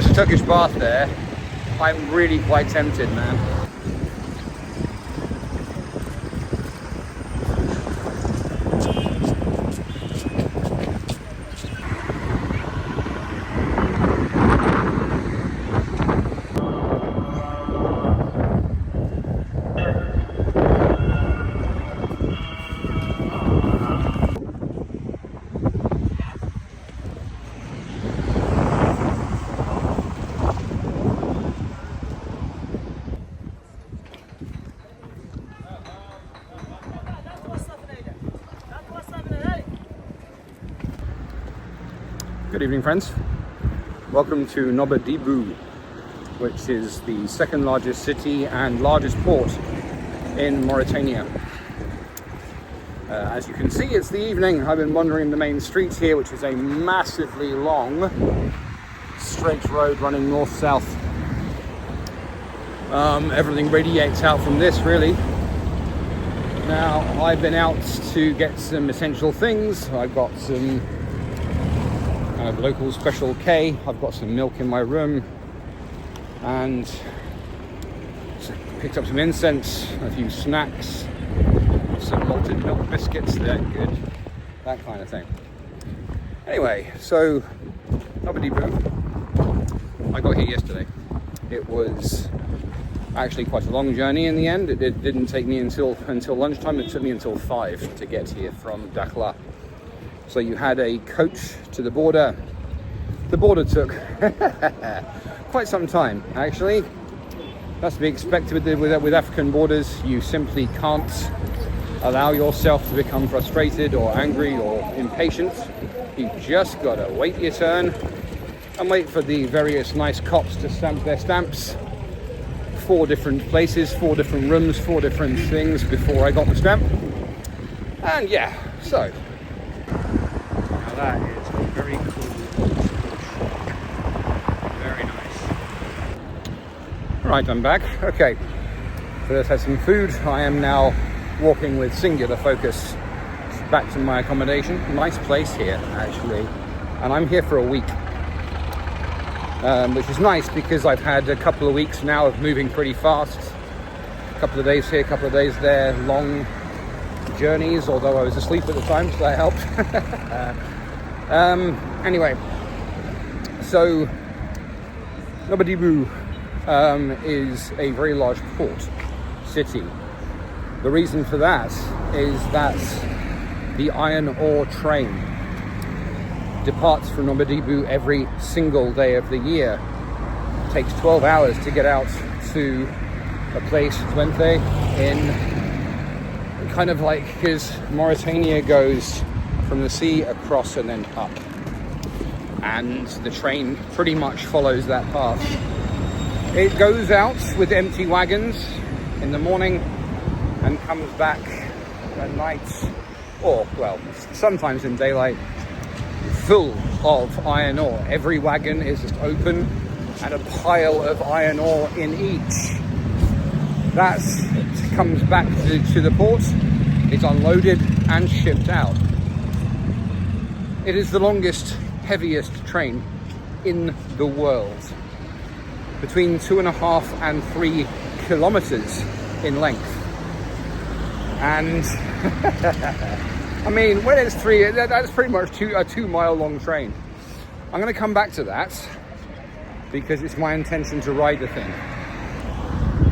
there's a Turkish bath there. I'm really quite tempted, man. Good evening, friends. Welcome to Nouadhibou, which is the second largest city and largest port in Mauritania. As you can see, it's the evening. I've been wandering the main street here, which is a massively long straight road running north-south. Everything radiates out from this, really. Now, I've been out to get some essential things. I've got some kind of local special K. I've got some milk in my room and picked up some incense, a few snacks, some malted milk biscuits, they're good, that kind of thing. Anyway, so Nouadhibou, I got here yesterday. It was actually quite a long journey in the end. It didn't take me until lunchtime. It took me until 5 to get here from Dakhla. So you had a coach to the border. The border took quite some time, actually. That's to be expected with African borders. You simply can't allow yourself to become frustrated or angry or impatient. You just gotta wait your turn and wait for the various nice cops to stamp their stamps. 4 different places, 4 different rooms, 4 different things before I got the stamp. And yeah, so that is very cool. Very nice. Right, I'm back. Okay, so let's have some food. I am now walking with singular focus back to my accommodation. Nice place here, actually. And I'm here for a week, which is nice because I've had a couple of weeks now of moving pretty fast. A couple of days here, a couple of days there, long journeys, although I was asleep at the time, so that helped. Anyway, so Nouadhibou is a very large port city. The reason for that is that the iron ore train departs from Nouadhibou every single day of the year. It takes 12 hours to get out to a place, Twente, in kind of like, because Mauritania goes from the sea across and then up, and the train pretty much follows that path. It goes out with empty wagons in the morning and comes back at night, or well, sometimes in daylight, full of iron ore. Every wagon is just open and a pile of iron ore in each. That comes back to the port, it's unloaded and shipped out. It is the longest, heaviest train in the world. Between 2.5 and 3 kilometers in length. And I mean, when it's 3, that's pretty much a 2-mile long train. I'm going to come back to that because it's my intention to ride the thing.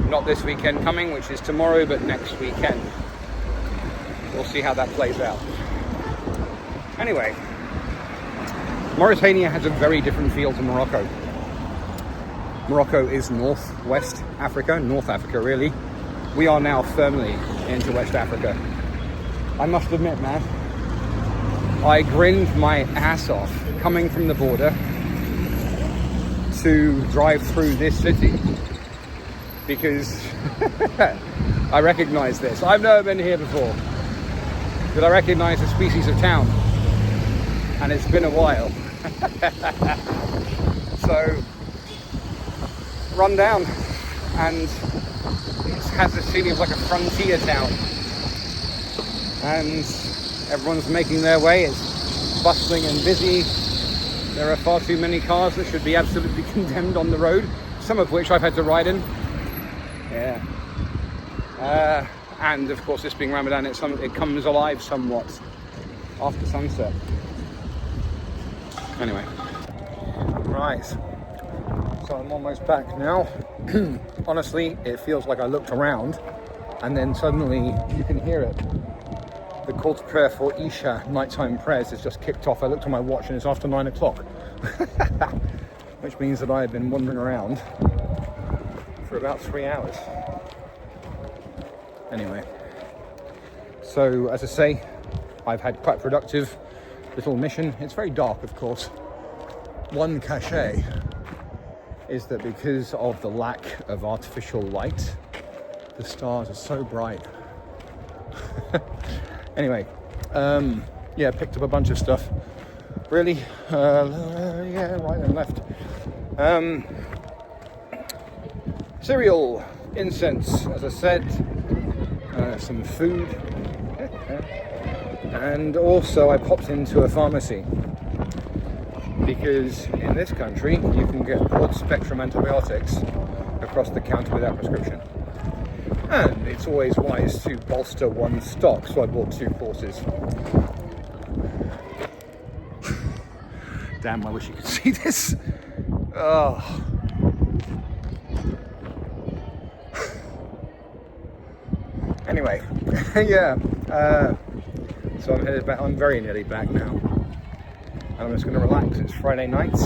Not this weekend coming, which is tomorrow, but next weekend. We'll see how that plays out. Anyway, Mauritania has a very different feel to Morocco. Morocco is North Africa really. We are now firmly into West Africa. I must admit, man, I grinned my ass off coming from the border to drive through this city because I recognize this. I've never been here before, but I recognize the species of town, and it's been a while. So, run down, and it has this feeling of like a frontier town, and everyone's making their way. It's bustling and busy. There are far too many cars that should be absolutely condemned on the road, some of which I've had to ride in. Yeah. And of course, this being Ramadan, it comes alive somewhat after sunset. Anyway. Right. So I'm almost back now. Honestly, it feels like I looked around and then suddenly you can hear it. The call to prayer for Isha nighttime prayers has just kicked off. I looked on my watch and it's after 9 o'clock, which means that I have been wandering around for about 3 hours. Anyway, so as I say, I've had quite a productive little mission. It's very dark, of course. One cachet is that because of the lack of artificial light, the stars are so bright. Anyway, yeah, picked up a bunch of stuff. Really, yeah, right and left. Cereal, incense, as I said, some food, and also I popped into a pharmacy because in this country you can get broad spectrum antibiotics across the counter without prescription. And it's always wise to bolster one's stock, so I bought 2 courses. Damn, I wish you could see this. Oh. Anyway, yeah. So I'm headed back. I'm very nearly back now. And I'm just going to relax. It's Friday night.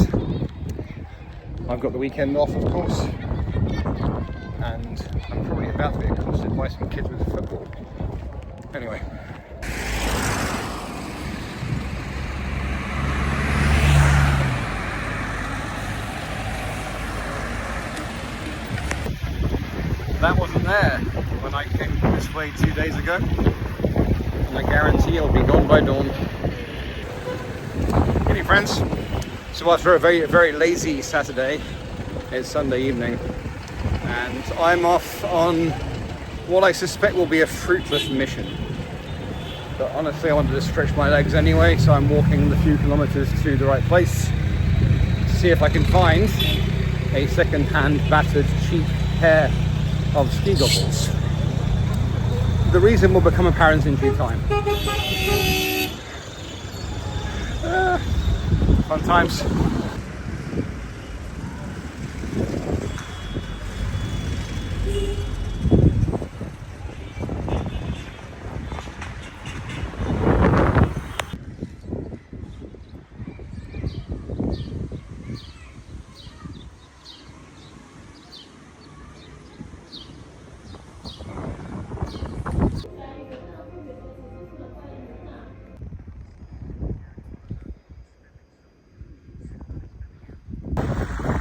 I've got the weekend off, of course. And I'm probably about to be accosted by some kids with football. Anyway. That wasn't there when I came this way 2 days ago. And I guarantee it'll be gone by dawn. Hey friends. So after a very, very lazy Saturday, it's Sunday evening. And I'm off on what I suspect will be a fruitless mission. But honestly, I wanted to stretch my legs anyway, so I'm walking the few kilometers to the right place to see if I can find a second-hand, battered, cheap pair of ski goggles. The reason will become apparent in due time. Fun times.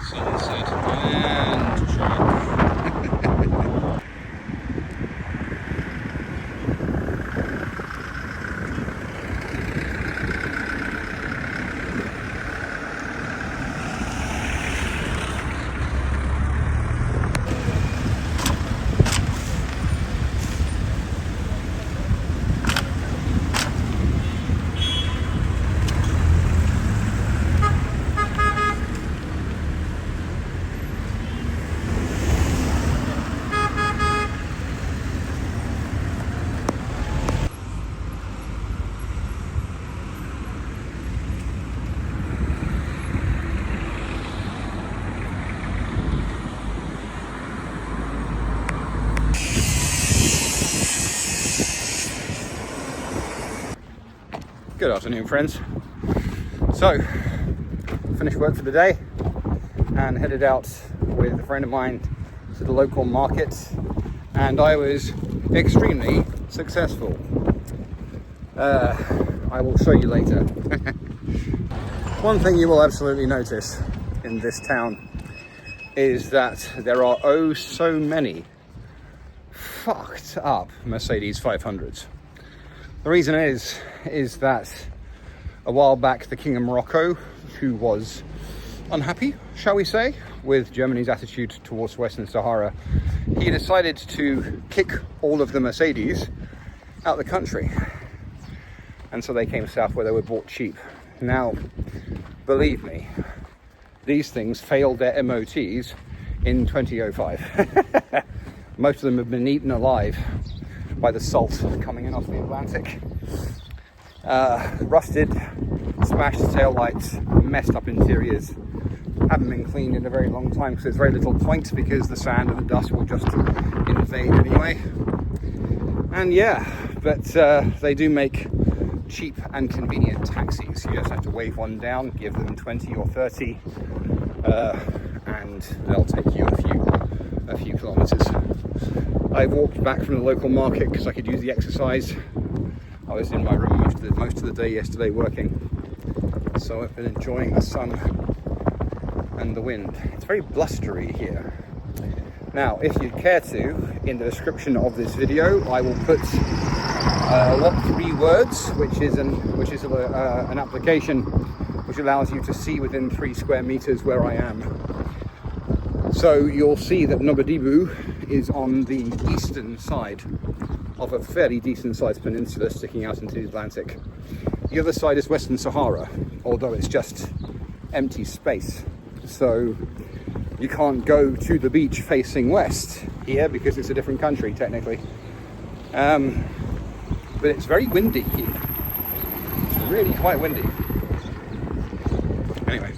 Sunset and Good afternoon, friends. So, finished work for the day and headed out with a friend of mine to the local market, and I was extremely successful. I will show you later. One thing you will absolutely notice in this town is that there are oh so many fucked up Mercedes 500s. The reason is that a while back the King of Morocco, who was unhappy, shall we say, with Germany's attitude towards Western Sahara, he decided to kick all of the Mercedes out of the country. And so they came south where they were bought cheap. Now, believe me, these things failed their MOTs in 2005. Most of them have been eaten alive by the salt coming in off the Atlantic. Rusted, smashed taillights, messed up interiors, haven't been cleaned in a very long time because there's very little point, because the sand and the dust will just invade anyway. And yeah, but they do make cheap and convenient taxis. You just have to wave one down, give them 20 or 30, and they'll take you a few kilometers. I walked back from the local market because I could use the exercise. I was in my room most of the day yesterday working, so I've been enjoying the sun and the wind. It's very blustery here. Now, if you'd care to, in the description of this video, I will put What 3 Words, which is an application which allows you to see within 3 square meters where I am. So you'll see that Nouadhibou is on the eastern side of a fairly decent sized peninsula sticking out into the Atlantic. The other side is Western Sahara, although it's just empty space. So you can't go to the beach facing west here because it's a different country technically. But it's very windy here. It's really quite windy. Anyway.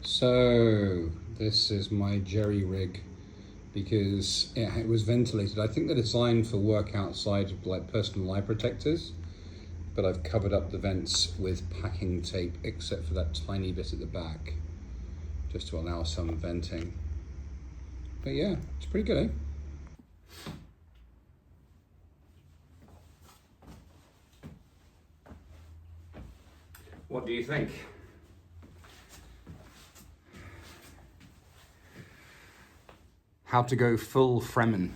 So this is my jerry rig, because it was ventilated. I think they're designed for work outside, like personal eye protectors, but I've covered up the vents with packing tape except for that tiny bit at the back, just to allow some venting. But yeah, it's pretty good, eh? What do you think? How to go full Fremen.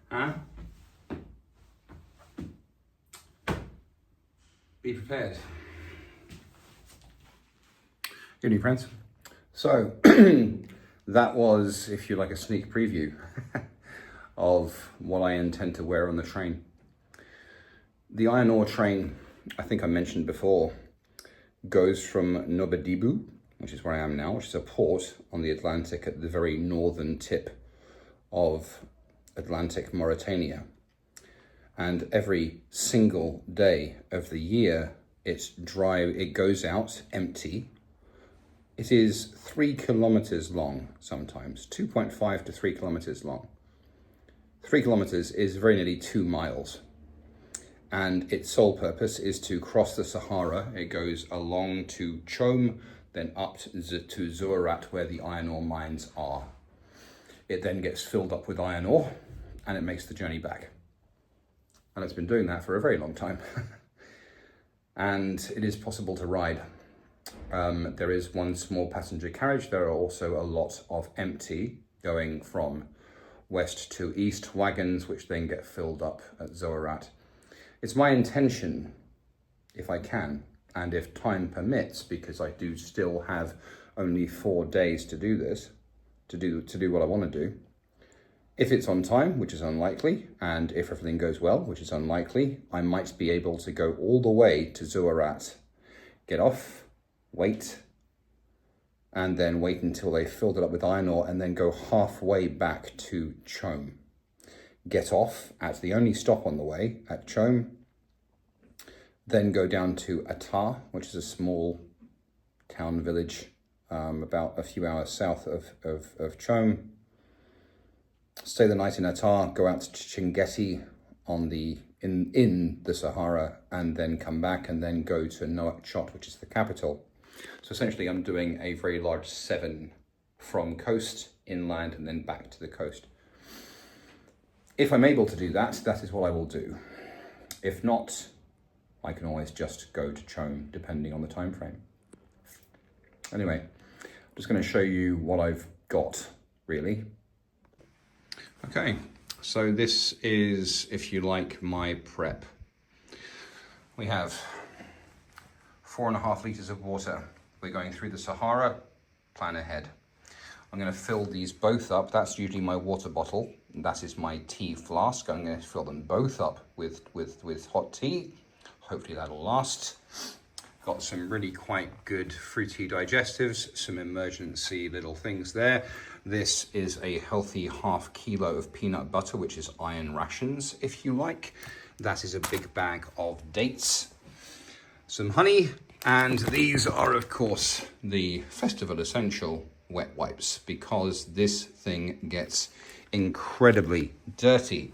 Huh? Be prepared. Good evening, friends. So, that was, if you like, a sneak preview of what I intend to wear on the train. The iron ore train, I think I mentioned before, goes from Nouadhibou, which is where I am now, which is a port on the Atlantic at the very northern tip of Atlantic Mauritania. And every single day of the year, it goes out empty. It is 3 kilometers long sometimes, 2.5 to 3 kilometers long. 3 kilometers is very nearly 2 miles. And its sole purpose is to cross the Sahara. It goes along to Chom, then up to Zouarat, where the iron ore mines are. It then gets filled up with iron ore, and it makes the journey back. And it's been doing that for a very long time. And it is possible to ride. There is one small passenger carriage. There are also a lot of empty going from west to east wagons, which then get filled up at Zouarat. It's my intention, if I can, and if time permits, because I do still have only 4 days to do this, to do what I want to do. If it's on time, which is unlikely, and if everything goes well, which is unlikely, I might be able to go all the way to Zouarat, get off, wait, and then wait until they filled it up with iron ore, and then go halfway back to Chom. Get off at the only stop on the way, at Chom, then go down to Attar, which is a small town village about a few hours south of Chom. Stay the night in Attar, go out to Chinguetti in the Sahara, and then come back and then go to Nouakchott, which is the capital. So essentially I'm doing a very large 7 from coast, inland, and then back to the coast. If I'm able to do that, that is what I will do. If not, I can always just go to Chom, depending on the time frame. Anyway, I'm just going to show you what I've got, really. Okay, So this is, if you like, my prep. We have 4.5 liters of water. We're going through the Sahara, plan ahead. I'm going to fill these both up. That's usually my water bottle. That is my tea flask. I'm going to fill them both up with hot tea. Hopefully that'll last. Got some really quite good fruity digestives, some emergency little things there. This is a healthy ½ kilo of peanut butter, which is iron rations, if you like. That is a big bag of dates, some honey, and these are, of course, the festival essential wet wipes, because this thing gets incredibly dirty.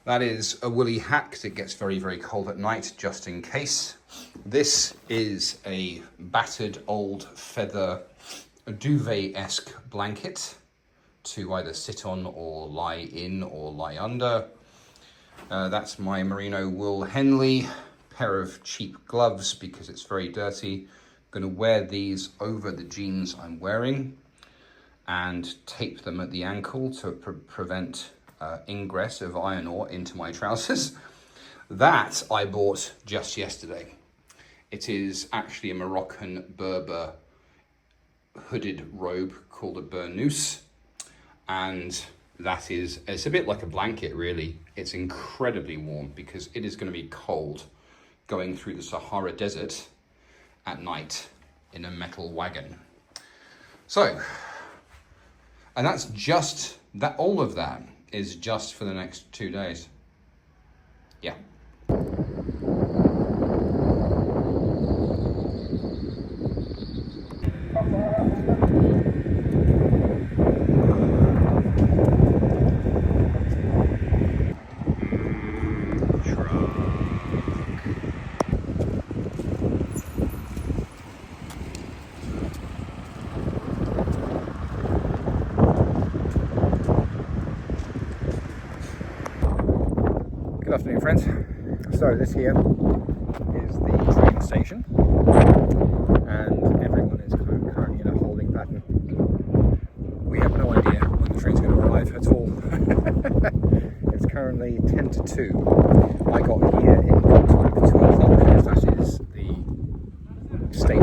That is a woolly hat because it gets very, very cold at night, just in case. This is a battered old feather duvet-esque blanket to either sit on or lie in or lie under. That's my merino wool Henley, pair of cheap gloves because it's very dirty. Going to wear these over the jeans I'm wearing and tape them at the ankle to prevent ingress of iron ore into my trousers. That I bought just yesterday. It is actually a Moroccan Berber hooded robe called a burnous, and it's a bit like a blanket really. It's incredibly warm because it is going to be cold going through the Sahara Desert at night in a metal wagon. So, and that's just that, all of that is just for the next 2 days. Yeah. Good afternoon, friends. So this here is the train station, and everyone is currently in a holding pattern. We have no idea when the train's going to arrive at all. It's currently 10 to 2. I got here in good time for 2 o'clock because that is the state.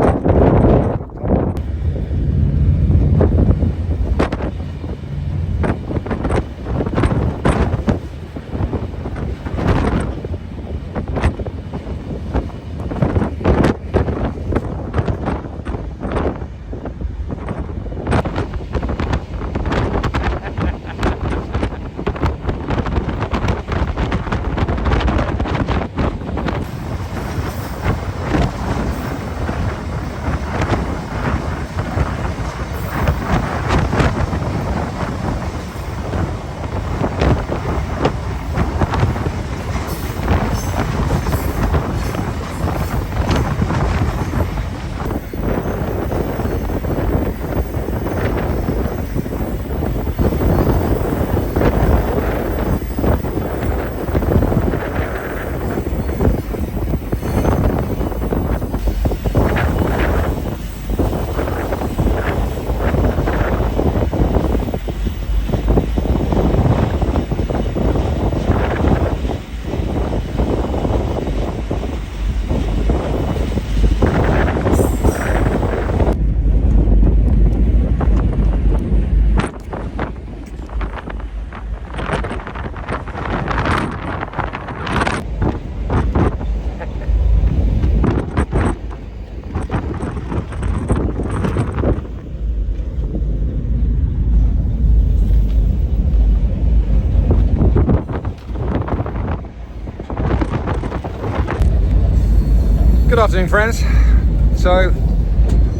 Good afternoon, friends. So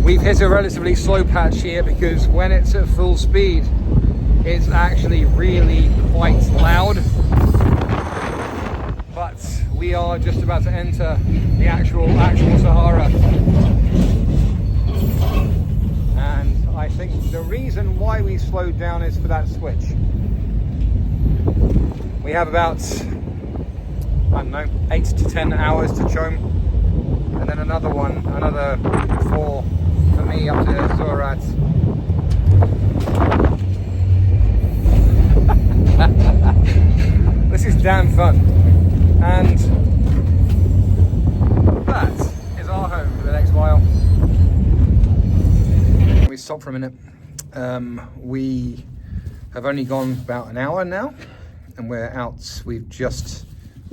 we've hit a relatively slow patch here because when it's at full speed it's actually really quite loud, but we are just about to enter the actual Sahara, and I think the reason why we slowed down is for that switch. We have about, I don't know, 8 to 10 hours to Chom, and then another 4 for me up to Zorat. This is damn fun. And that is our home for the next while. We stop for a minute. We have only gone about an hour now, and we're out. We've just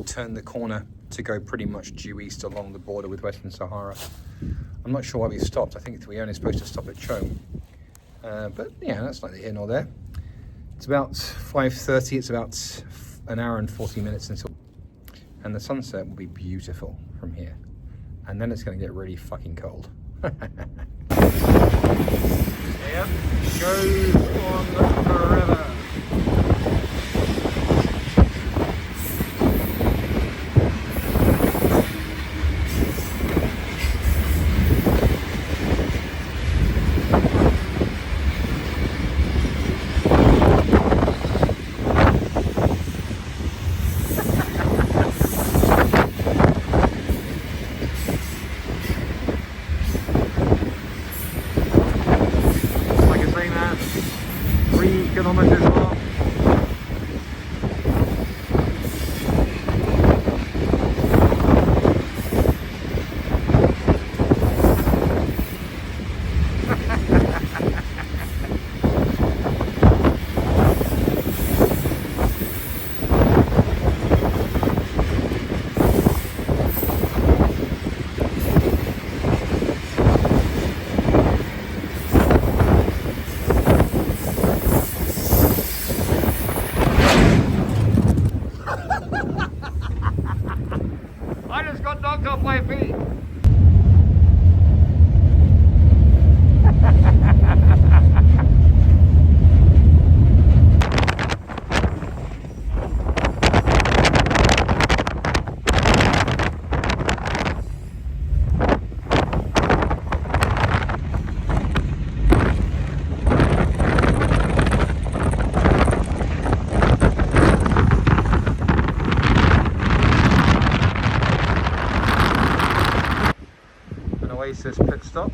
turned the corner to go pretty much due east along the border with Western Sahara. I'm not sure why we stopped. I think we're only supposed to stop at Chome. But yeah, that's neither here nor there. It's about 5:30. It's about an hour and 40 minutes until, and the sunset will be beautiful from here. And then it's going to get really fucking cold. Yep, goes on forever. Kilometers long. I just got knocked off my feet. Oasis pit stop.